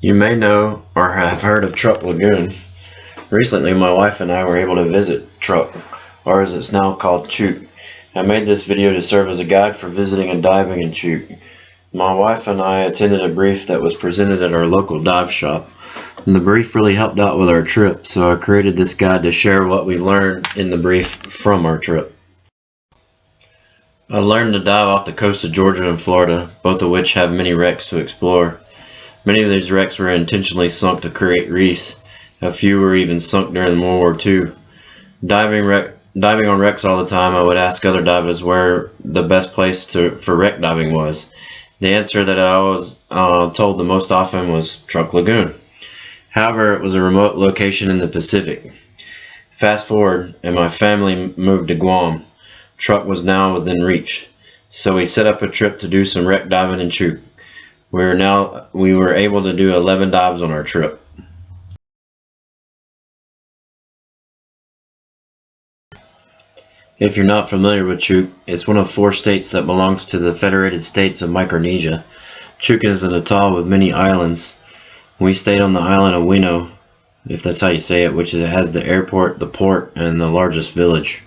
You may know or have heard of Truk Lagoon. Recently, my wife and I were able to visit Truk, or as it's now called, Chuuk. I made this video to serve as a guide for visiting and diving in Chuuk. My wife and I attended a brief that was presented at our local dive shop. And the brief really helped out with our trip, so I created this guide to share what we learned in the brief from our trip. I learned to dive off the coast of Georgia and Florida, both of which have many wrecks to explore. Many of these wrecks were intentionally sunk to create reefs. A few were even sunk during World War II. Diving on wrecks all the time, I would ask other divers where the best place for wreck diving was. The answer that I was told the most often was Truk Lagoon. However, it was a remote location in the Pacific. Fast forward, and my family moved to Guam. Truk was now within reach, so we set up a trip to do some wreck diving in Chuuk. We were able to do 11 dives on our trip. If you're not familiar with Chuuk, it's one of 4 states that belongs to the Federated States of Micronesia. Chuuk is an atoll with many islands. We stayed on the island of Wino, if that's how you say it, which has the airport, the port, and the largest village.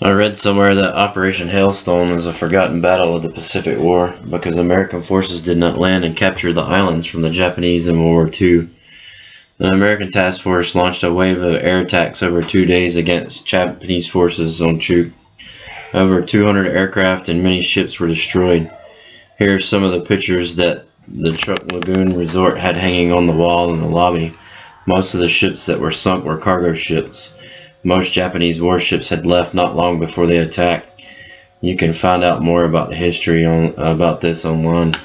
I read somewhere that Operation Hailstone is a forgotten battle of the Pacific War because American forces did not land and capture the islands from the Japanese in World War II. An American task force launched a wave of air attacks over 2 days against Japanese forces on Chuuk. Over 200 aircraft and many ships were destroyed. Here are some of the pictures that the Truk Lagoon Resort had hanging on the wall in the lobby. Most of the ships that were sunk were cargo ships. Most Japanese warships had left not long before the attack. You can find out more about the history about this online.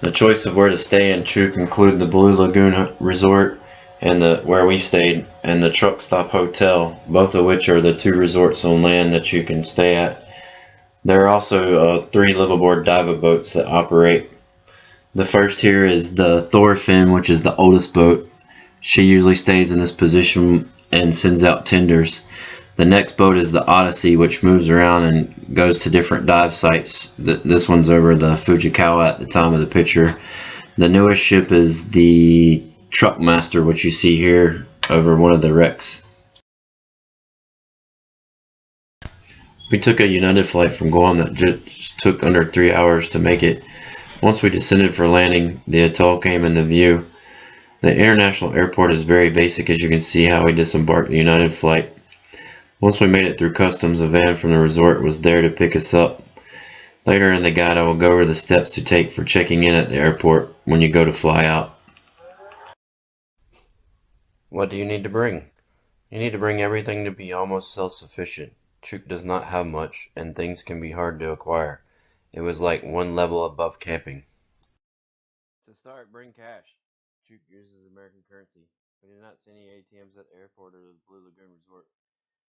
The choice of where to stay in Chuuk included the Blue Lagoon Resort and where we stayed, and the Truck Stop Hotel, both of which are the 2 resorts on land that you can stay at. There are also 3 liveaboard dive boats that operate. The first here is the Thorfinn, which is the oldest boat. She usually stays in this position and sends out tenders. The next boat is the Odyssey, which moves around and goes to different dive sites. This one's over the Fujikawa at the time of the picture. The newest ship is the Truck Master, which you see here over one of the wrecks. We took a United flight from Guam that just took under 3 hours to make it. Once we descended for landing, the atoll came into view. The international airport is very basic, as you can see how we disembarked the United flight. Once we made it through customs, a van from the resort was there to pick us up. Later in the guide, I will go over the steps to take for checking in at the airport when you go to fly out. What do you need to bring? You need to bring everything to be almost self-sufficient. Chuuk does not have much, and things can be hard to acquire. It was like one level above camping. To start, bring cash. Chuuk uses American currency. We did not see any ATMs at the airport or the Blue Lagoon Resort.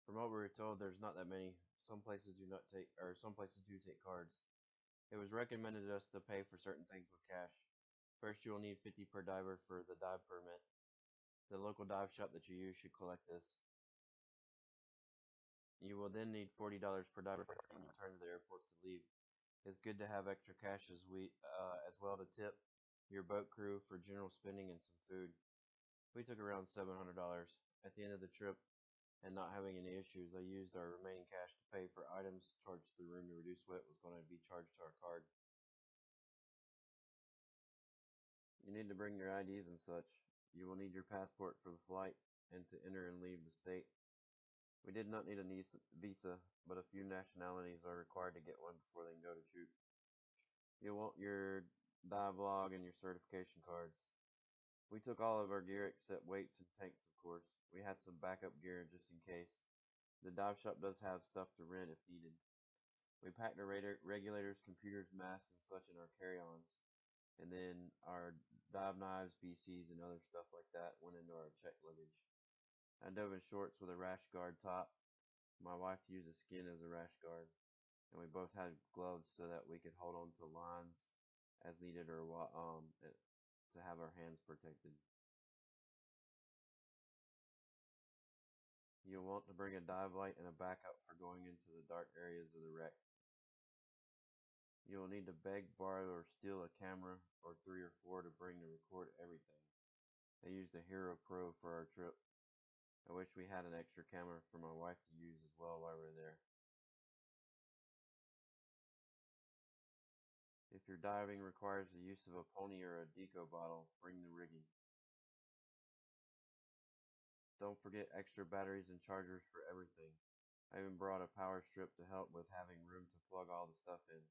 From what we were told, there's not that many. Some places do take cards. It was recommended to us to pay for certain things with cash. First, you will need 50 per diver for the dive permit. The local dive shop that you use should collect this. You will then need $40 per diver when you return to the airport to leave. It's good to have extra cash as well to tip your boat crew for general spending and some food. We took around $700. At the end of the trip, and not having any issues, I used our remaining cash to pay for items charged to the room to reduce what was going to be charged to our card. You need to bring your IDs and such. You will need your passport for the flight and to enter and leave the state. We did not need a visa, but a few nationalities are required to get one before they can go to Chuuk. You'll want your dive log and your certification cards. We took all of our gear except weights and tanks, of course. We had some backup gear just in case. The dive shop does have stuff to rent if needed. We packed our regulators, computers, masks, and such in our carry-ons. And then our dive knives, BCs, and other stuff like that went into our check luggage. I dove in shorts with a rash guard top. My wife used a skin as a rash guard. And we both had gloves so that we could hold on to lines as needed or to have our hands protected. You'll want to bring a dive light and a backup for going into the dark areas of the wreck. You will need to beg, borrow, or steal a camera or three or four to bring to record everything. I used a Hero Pro for our trip. I wish we had an extra camera for my wife to use as well while we're there. If your diving requires the use of a pony or a deco bottle, bring the rigging. Don't forget extra batteries and chargers for everything. I even brought a power strip to help with having room to plug all the stuff in.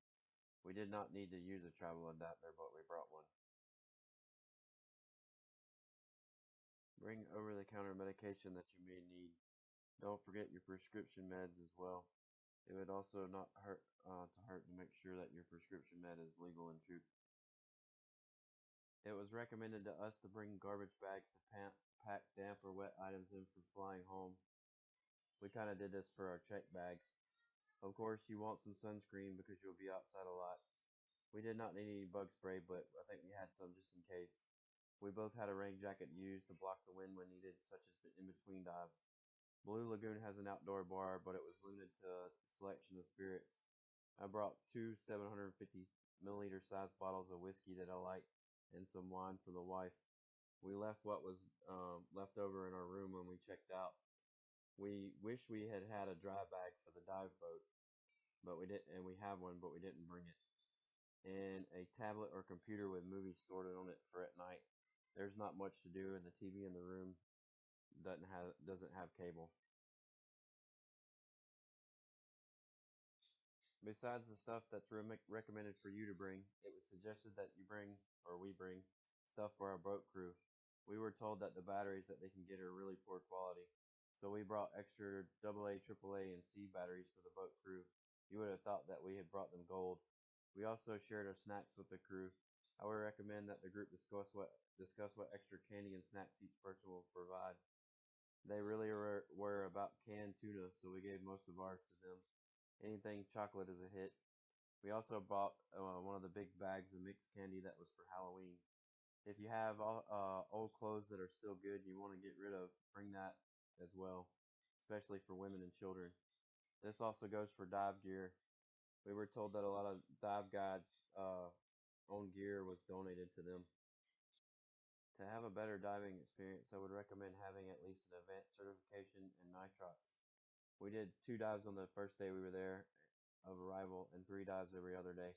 We did not need to use a travel adapter, but we brought one. Bring over-the-counter medication that you may need. Don't forget your prescription meds as well. It would also not hurt to make sure that your prescription med is legal and true. It was recommended to us to bring garbage bags to pack damp or wet items in for flying home. We kind of did this for our check bags. Of course, you want some sunscreen because you'll be outside a lot. We did not need any bug spray, but I think we had some just in case. We both had a rain jacket used to block the wind when needed, such as in between dives. Blue Lagoon has an outdoor bar, but it was limited to a selection of spirits. I brought two 750 milliliter size bottles of whiskey that I like and some wine for the wife. We left what was left over in our room when we checked out. We wish we had had a dry bag for the dive boat, but we didn't, and we have one, but we didn't bring it. And a tablet or computer with movies stored on it for at night. There's not much to do, and the TV in the room doesn't have cable. Besides the stuff that's recommended for you to bring, it was suggested that we bring, stuff for our boat crew. We were told that the batteries that they can get are really poor quality, so we brought extra AA, AAA, and C batteries for the boat crew. You would have thought that we had brought them gold. We also shared our snacks with the crew. I would recommend that the group discuss what extra candy and snacks each person will provide. They really were about canned tuna, so we gave most of ours to them. Anything chocolate is a hit. We also bought one of the big bags of mixed candy that was for Halloween. If you have old clothes that are still good and you want to get rid of, bring that as well, especially for women and children. This also goes for dive gear. We were told that a lot of dive guides' own gear was donated to them. To have a better diving experience, I would recommend having at least an advanced certification in nitrox. We did 2 dives on the first day we were there of arrival and 3 dives every other day.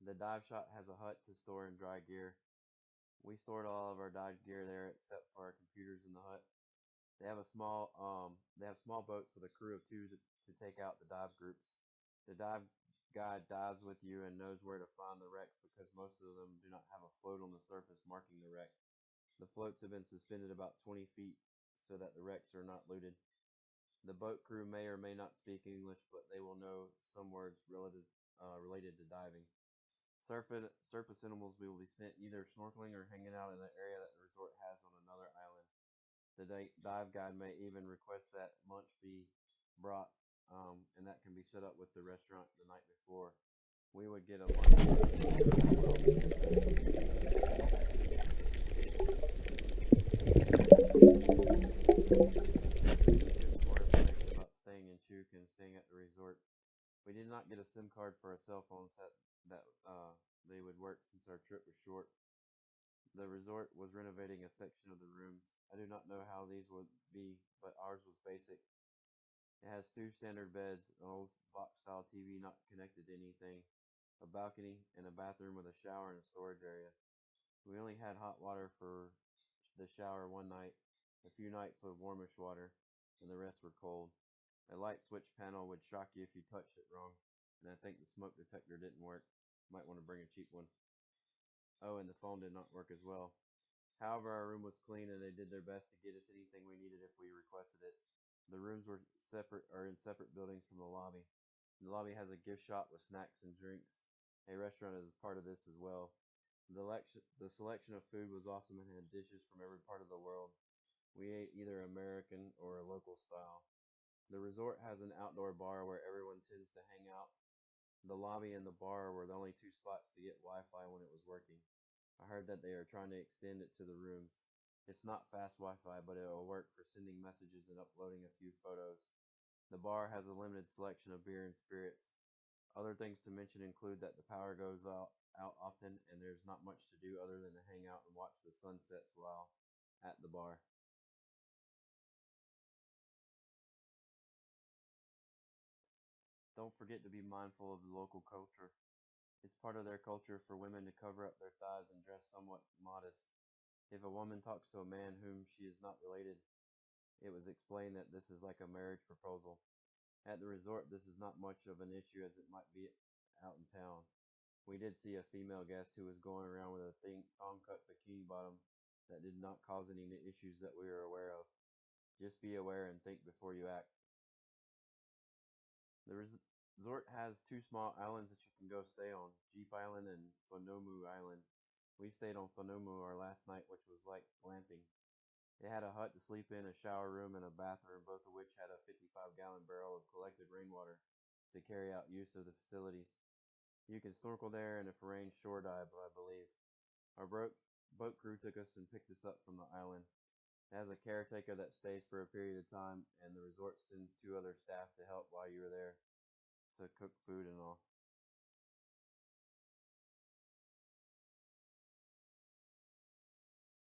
The dive shop has a hut to store and dry gear. We stored all of our dive gear there except for our computers in the hut. They have small boats with a crew of two to take out the dive groups. The dive guide dives with you and knows where to find the wrecks because most of them do not have a float on the surface marking the wreck. The floats have been suspended about 20 feet so that the wrecks are not looted. The boat crew may or may not speak English, but they will know some words related to diving. Surface animals will be spent either snorkeling or hanging out in an area that the resort has on another island. The dive guide may even request that lunch be brought, and that can be set up with the restaurant the night before. We would get a lunch more information about staying in Chuuk and staying at the resort. We did not get a SIM card for our cell phones that they would work since our trip was short. The resort was renovating a section of the rooms. I do not know how these would be, but ours was basic. It has two standard beds, an old box style TV not connected to anything, a balcony, and a bathroom with a shower and a storage area. We only had hot water for the shower one night, a few nights with warmish water, and the rest were cold. A light switch panel would shock you if you touched it wrong, and I think the smoke detector didn't work. Might want to bring a cheap one. Oh, and the phone did not work as well. However, our room was clean and they did their best to get us anything we needed if we requested it. The rooms were in separate buildings from the lobby. The lobby has a gift shop with snacks and drinks. A restaurant is part of this as well. The selection of food was awesome and had dishes from every part of the world. We ate either American or a local style. The resort has an outdoor bar where everyone tends to hang out. The lobby and the bar were the only two spots to get Wi-Fi when it was working. I heard that they are trying to extend it to the rooms. It's not fast Wi-Fi, but it will work for sending messages and uploading a few photos. The bar has a limited selection of beer and spirits. Other things to mention include that the power goes out often and there's not much to do other than to hang out and watch the sunsets while at the bar. Don't forget to be mindful of the local culture. It's part of their culture for women to cover up their thighs and dress somewhat modest. If a woman talks to a man whom she is not related, it was explained that this is like a marriage proposal. At the resort, this is not much of an issue as it might be out in town. We did see a female guest who was going around with a thong cut bikini bottom that did not cause any issues that we are aware of. Just be aware and think before you act. The resort has two small islands that you can go stay on, Jeep Island and Fonomu Island. We stayed on Fonomu our last night, which was like glamping. It had a hut to sleep in, a shower room, and a bathroom, both of which had a 55-gallon barrel of collected rainwater to carry out use of the facilities. You can snorkel there and if arranged shore dive, I believe. Our boat crew took us and picked us up from the island. It has a caretaker that stays for a period of time, and the resort sends two other staff to help while you are there to cook food and all.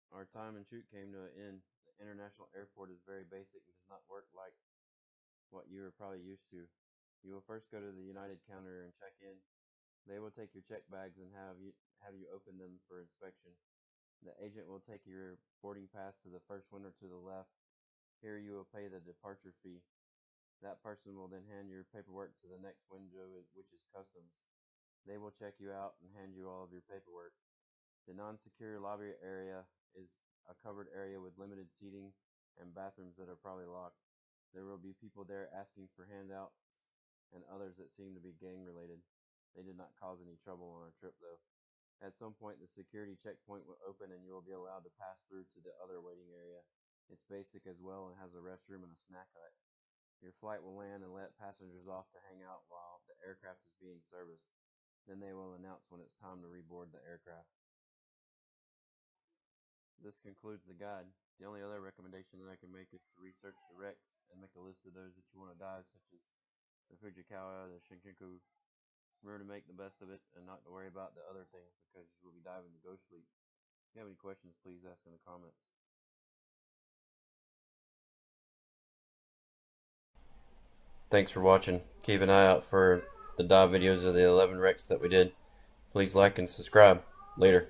Our time in Chuuk came to an end. The international airport is very basic and does not work like what you are probably used to. You will first go to the United counter and check in. They will take your check bags and have you open them for inspection. The agent will take your boarding pass to the first window to the left. Here you will pay the departure fee. That person will then hand your paperwork to the next window, which is customs. They will check you out and hand you all of your paperwork. The non-secure lobby area is a covered area with limited seating and bathrooms that are probably locked. There will be people there asking for handouts and others that seem to be gang related. They did not cause any trouble on our trip though. At some point, the security checkpoint will open and you will be allowed to pass through to the other waiting area. It's basic as well and has a restroom and a snack hut. Your flight will land and let passengers off to hang out while the aircraft is being serviced. Then they will announce when it's time to reboard the aircraft. This concludes the guide. The only other recommendation that I can make is to research the wrecks and make a list of those that you want to dive, such as the Fujikawa, the Shinkanku. Remember to make the best of it and not to worry about the other things because you will be diving to go sleep. If you have any questions, please ask in the comments. Thanks for watching. Keep an eye out for the dive videos of the 11 wrecks that we did. Please like and subscribe. Later.